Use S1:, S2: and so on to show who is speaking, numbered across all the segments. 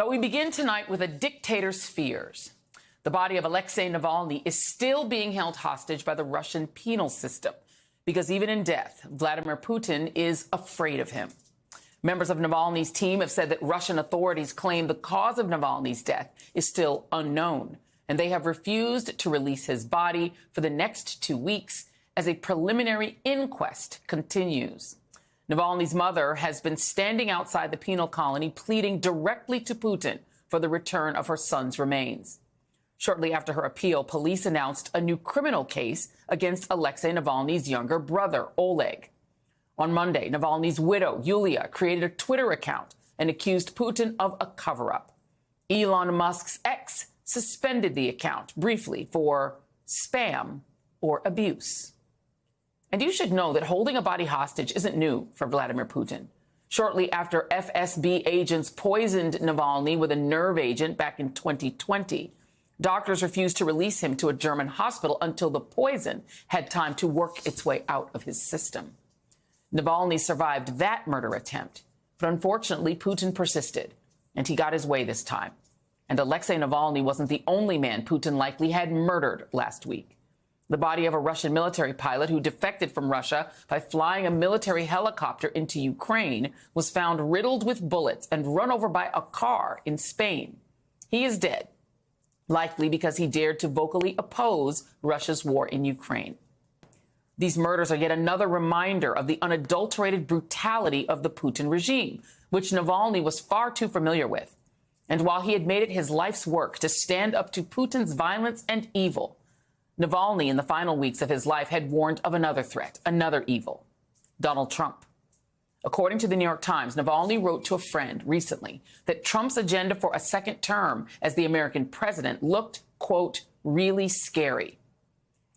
S1: But we begin tonight with a dictator's fears. The body of Alexei Navalny is still being held hostage by the Russian penal system because even in death, Vladimir Putin is afraid of him. Members of Navalny's team have said that Russian authorities claim the cause of Navalny's death is still unknown, and they have refused to release his body for the next 2 weeks as a preliminary inquest continues. Navalny's mother has been standing outside the penal colony pleading directly to Putin for the return of her son's remains. Shortly after her appeal, police announced a new criminal case against Alexei Navalny's younger brother, Oleg. On Monday, Navalny's widow, Yulia, created a Twitter account and accused Putin of a cover-up. Elon Musk's ex suspended the account briefly for spam or abuse. And you should know that holding a body hostage isn't new for Vladimir Putin. Shortly after FSB agents poisoned Navalny with a nerve agent back in 2020, doctors refused to release him to a German hospital until the poison had time to work its way out of his system. Navalny survived that murder attempt, but unfortunately, Putin persisted, and he got his way this time. And Alexei Navalny wasn't the only man Putin likely had murdered last week. The body of a Russian military pilot who defected from Russia by flying a military helicopter into Ukraine was found riddled with bullets and run over by a car in Spain. He is dead, likely because he dared to vocally oppose Russia's war in Ukraine. These murders are yet another reminder of the unadulterated brutality of the Putin regime, which Navalny was far too familiar with. And while he had made it his life's work to stand up to Putin's violence and evil, Navalny, in the final weeks of his life, had warned of another threat, another evil: Donald Trump. According to the New York Times, Navalny wrote to a friend recently that Trump's agenda for a second term as the American president looked, quote, really scary.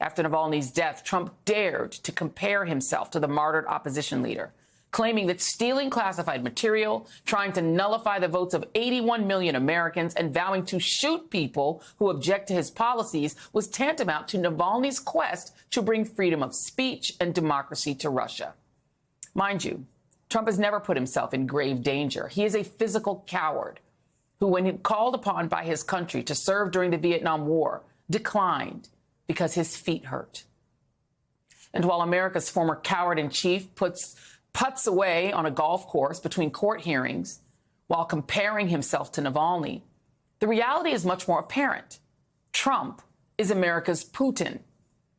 S1: After Navalny's death, Trump dared to compare himself to the martyred opposition leader, claiming that stealing classified material, trying to nullify the votes of 81 million Americans, and vowing to shoot people who object to his policies was tantamount to Navalny's quest to bring freedom of speech and democracy to Russia. Mind you, Trump has never put himself in grave danger. He is a physical coward who, when called upon by his country to serve during the Vietnam War, declined because his feet hurt. And while America's former coward-in-chief putts away on a golf course between court hearings while comparing himself to Navalny, the reality is much more apparent. Trump is America's Putin,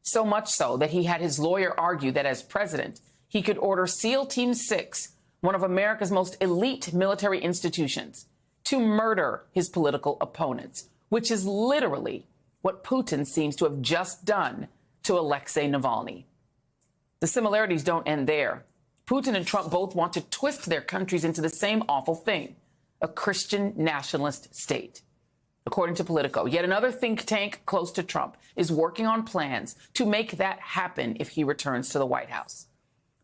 S1: so much so that he had his lawyer argue that as president, he could order SEAL Team 6, one of America's most elite military institutions, to murder his political opponents, which is literally what Putin seems to have just done to Alexei Navalny. The similarities don't end there. Putin and Trump both want to twist their countries into the same awful thing: a Christian nationalist state. According to Politico, yet another think tank close to Trump is working on plans to make that happen if he returns to the White House.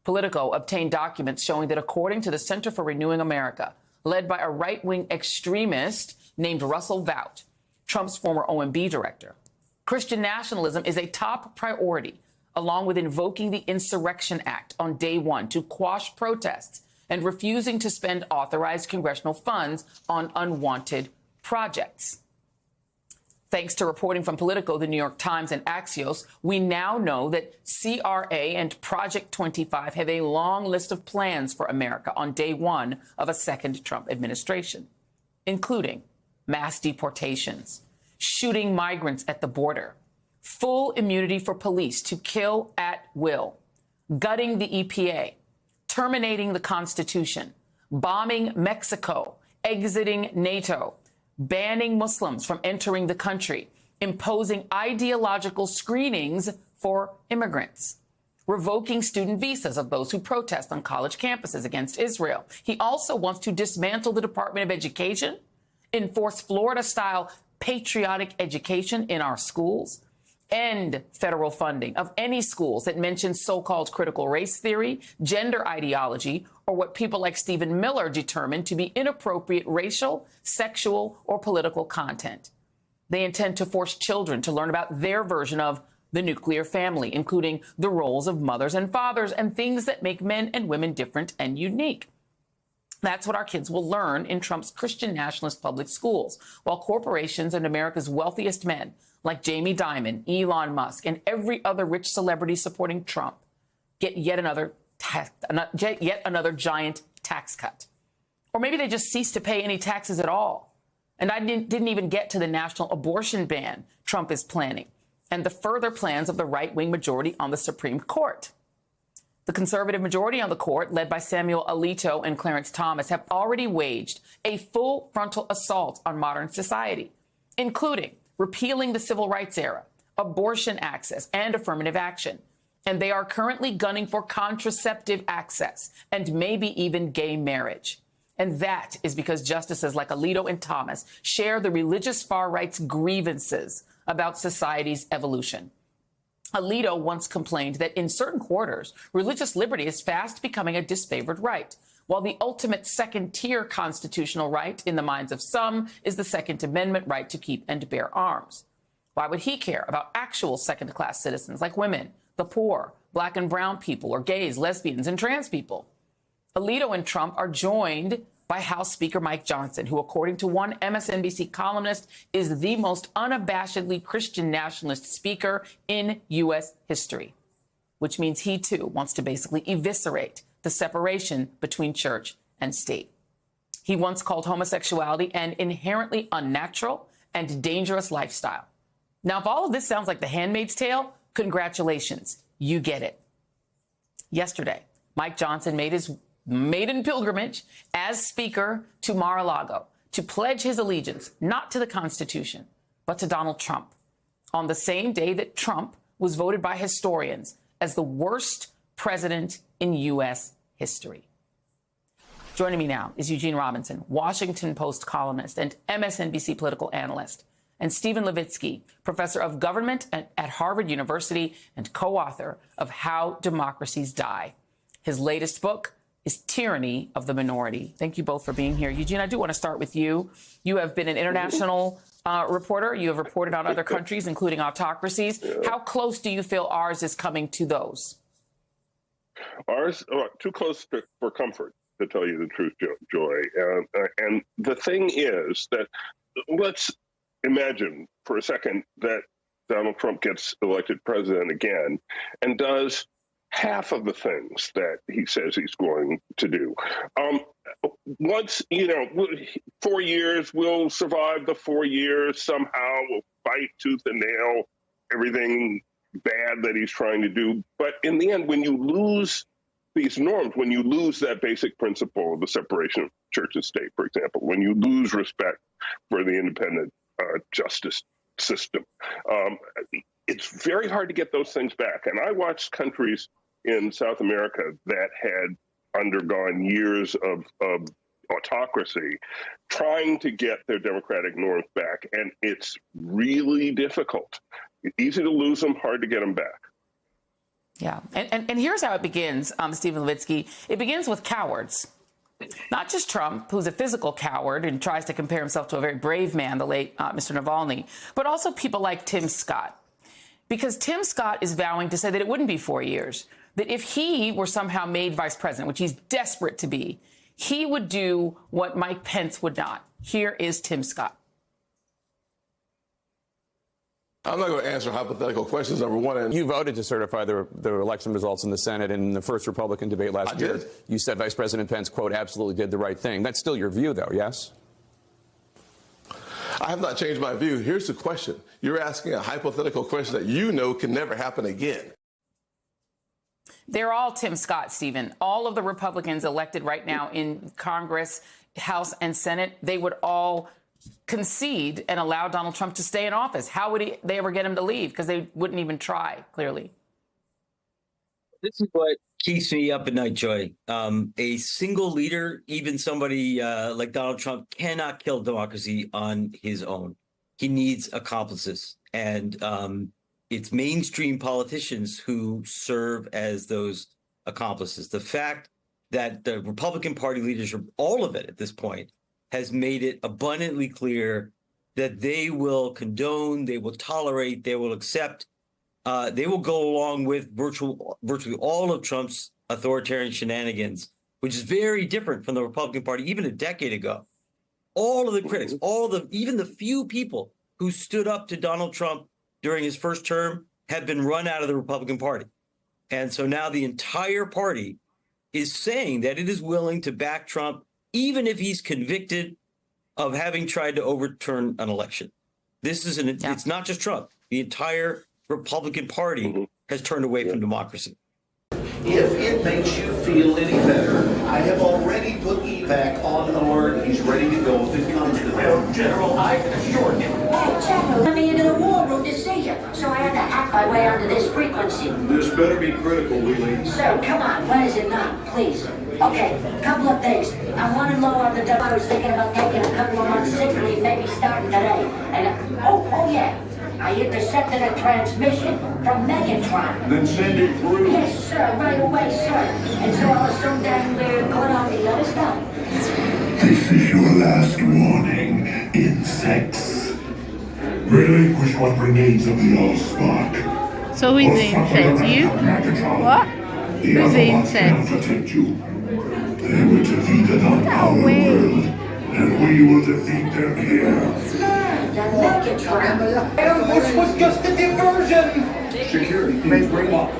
S1: Politico obtained documents showing that, according to the Center for Renewing America, led by a right-wing extremist named Russell Vought, Trump's former OMB director, Christian nationalism is a top priority, along with invoking the Insurrection Act on day one to quash protests and refusing to spend authorized congressional funds on unwanted projects. Thanks to reporting from Politico, the New York Times, and Axios, we now know that CRA and Project 25 have a long list of plans for America on day one of a second Trump administration, including mass deportations, shooting migrants at the border, full immunity for police to kill at will, gutting the EPA, terminating the Constitution, bombing Mexico, exiting NATO, banning Muslims from entering the country, imposing ideological screenings for immigrants, revoking student visas of those who protest on college campuses against Israel. He also wants to dismantle the Department of Education, enforce Florida-style patriotic education in our schools, end federal funding of any schools that mention so-called critical race theory, gender ideology, or what people like Stephen Miller determine to be inappropriate racial, sexual, or political content. They intend to force children to learn about their version of the nuclear family, including the roles of mothers and fathers and things that make men and women different and unique. That's what our kids will learn in Trump's Christian nationalist public schools, while corporations and America's wealthiest men, like Jamie Dimon, Elon Musk, and every other rich celebrity supporting Trump, get yet another giant tax cut. Or maybe they just cease to pay any taxes at all. And I didn't even get to the national abortion ban Trump is planning and the further plans of the right-wing majority on the Supreme Court. The conservative majority on the court, led by Samuel Alito and Clarence Thomas, have already waged a full frontal assault on modern society, including repealing the civil rights era, abortion access, and affirmative action. And they are currently gunning for contraceptive access and maybe even gay marriage. And that is because justices like Alito and Thomas share the religious far right's grievances about society's evolution. Alito once complained that in certain quarters, religious liberty is fast becoming a disfavored right, while the ultimate second-tier constitutional right in the minds of some is the Second Amendment right to keep and bear arms. Why would he care about actual second-class citizens like women, the poor, black and brown people, or gays, lesbians, and trans people? Alito and Trump are joined by House Speaker Mike Johnson, who, according to one MSNBC columnist, is the most unabashedly Christian nationalist speaker in U.S. history, which means he, too, wants to basically eviscerate the separation between church and state. He once called homosexuality an inherently unnatural and dangerous lifestyle. Now, if all of this sounds like The Handmaid's Tale, congratulations, you get it. Yesterday, Mike Johnson made his maiden pilgrimage as Speaker to Mar-a-Lago to pledge his allegiance not to the Constitution, but to Donald Trump, on the same day that Trump was voted by historians as the worst president in U.S. history. Joining me now is Eugene Robinson, Washington Post columnist and MSNBC political analyst, and Stephen Levitsky, professor of government at Harvard University and co-author of How Democracies Die. His latest book is Tyranny of the Minority. Thank you both for being here. Eugene, I do want to start with you. You have been an international reporter. You have reported on other countries, including autocracies. How close do you feel ours is coming to those?
S2: Ours, too close for comfort, to tell you the truth, Joy. And the thing is that, let's imagine for a second that Donald Trump gets elected president again and does half of the things that he says he's going to do. Once, 4 years, we'll survive the 4 years somehow. We'll fight tooth and nail everything bad that he's trying to do. But in the end, when you lose these norms, when you lose that basic principle of the separation of church and state, for example, when you lose respect for the independent justice system, it's very hard to get those things back. And I watched countries in South America that had undergone years of autocracy trying to get their democratic norms back. And it's really difficult. It's easy to lose them, hard to get them back.
S1: Yeah. And here's how it begins, Stephen Levitsky. It begins with cowards. Not just Trump, who's a physical coward and tries to compare himself to a very brave man, the late Mr. Navalny, but also people like Tim Scott. Because Tim Scott is vowing to say that it wouldn't be 4 years, that if he were somehow made vice president, which he's desperate to be, he would do what Mike Pence would not. Here is Tim Scott.
S3: I'm not going to answer hypothetical questions, number one. And you voted to certify the election results in the Senate in the first Republican debate last year. Did. You said Vice President Pence, quote, absolutely did the right thing. That's still your view, though, yes? I have not changed my view. Here's the question. You're asking a hypothetical question that you know can never happen again.
S1: They're all Tim Scott, Stephen. All of the Republicans elected right now in Congress, House, and Senate, they would all concede and allow Donald Trump to stay in office. How would they ever get him to leave? Because they wouldn't even try, clearly.
S4: This is what keeps me up at night, Joy. A single leader, even somebody like Donald Trump, cannot kill democracy on his own. He needs accomplices. And it's mainstream politicians who serve as those accomplices. The fact that the Republican Party leadership, all of it at this point, has made it abundantly clear that they will condone, they will tolerate, they will accept, they will go along with virtually all of Trump's authoritarian shenanigans which is very different from the Republican Party even a decade ago. All of the critics, even the few people who stood up to Donald Trump during his first term have been run out of the Republican Party. And so now the entire party is saying that it is willing to back Trump, even if he's convicted of having tried to overturn an election. This is it's not just Trump. The entire Republican Party has turned away from democracy.
S5: If it makes you feel any better, I have already put evac on alert. He's ready to go if it comes to that. General, I assure you.
S6: Hey, Chapo, let me into the war room to see you, so I had to hack my way onto this frequency.
S5: This better be critical, Willie.
S6: Sir, come on, when is it not, please? Okay, couple of things. I wanted low on the dough. I was thinking about taking a couple of months sick leave, maybe starting today. And, oh yeah, I intercepted a transmission from Megatron.
S5: Then send it through.
S6: Yes, sir, right away, sir. And so I was so dang weird going on the other stuff.
S7: This is your last warning, insects. Relinquish what remains of the Allspark.
S8: So who's the insect? You? What? Who's the insect?
S7: Protect you. They were defeated on our world, and we will defeat them here.
S6: The Megatron.
S5: This was just a diversion. Security, please bring up.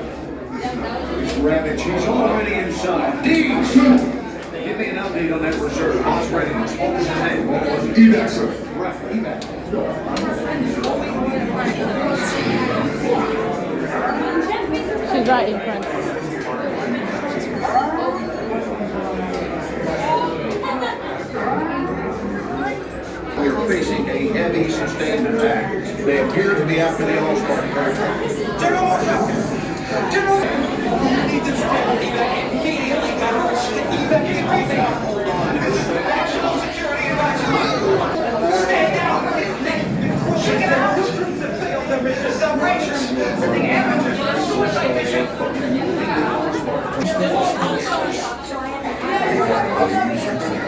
S5: Ravage, he's already inside. Deeds! Give me an update on that reserve. What's readiness? What was his name? What was it?
S7: Evac, sir.
S5: Evac.
S8: She's right in front.
S5: We are facing a heavy sustained attack. They appear to be after the Allspark. General! General! I need this immediately. Evacuate everything. National security advisory. Stand down. Check it out. The failed the business operations. The amateurs on a suicide mission.
S6: So I had to hack my way